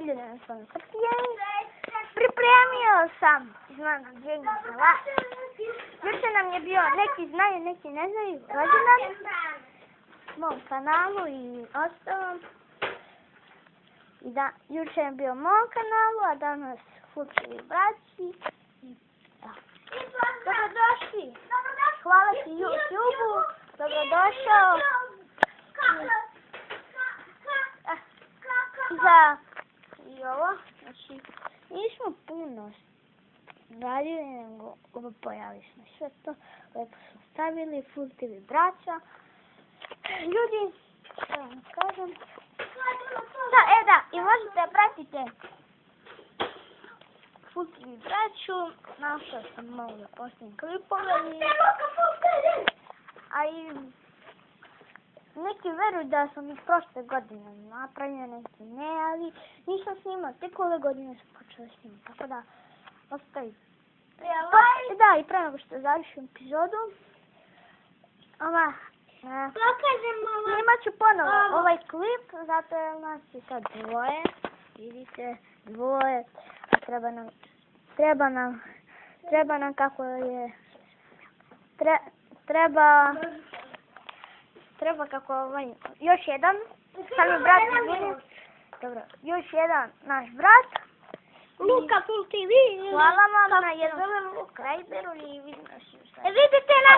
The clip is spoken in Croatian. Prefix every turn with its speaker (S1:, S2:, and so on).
S1: iznenađenja pripremio sam iznenađenje za vas. Juče nam je bio, neki znaju, neki ne znaju, rođendan mom kanalu i ostalom. I da, juče je bio mom kanalu, a danas Fulčevi braći. Dobrodošli. Hvala ti YouTube-u. Dobrodošao. Za i ovo, znači, nismo puno radili, nego pojavili smo sve to, lepo smo stavili, Fulčevi braća. Ljudi, što vam kažem, da, i možete pratite Fulčevi braću, našao sam malo da postavim klipove, a i neki veruju da sam ih prošle godine napravio, neki ne, ali nisam snimao, tek ove godine sam počela snimati, tako da ostavite. Da, i pre nego što završim epizodu, snimat ću ponovo ovaj klip, zato jer nas je sad dvoje, vidite, dvoje, a treba nam kako je, treba kako još jedan, sad mi brat izvini, dobro, još jedan naš brat,
S2: Luka Full TV.
S1: hvala vam na jednom subscriberu i vidimo se.
S2: Vidite nas.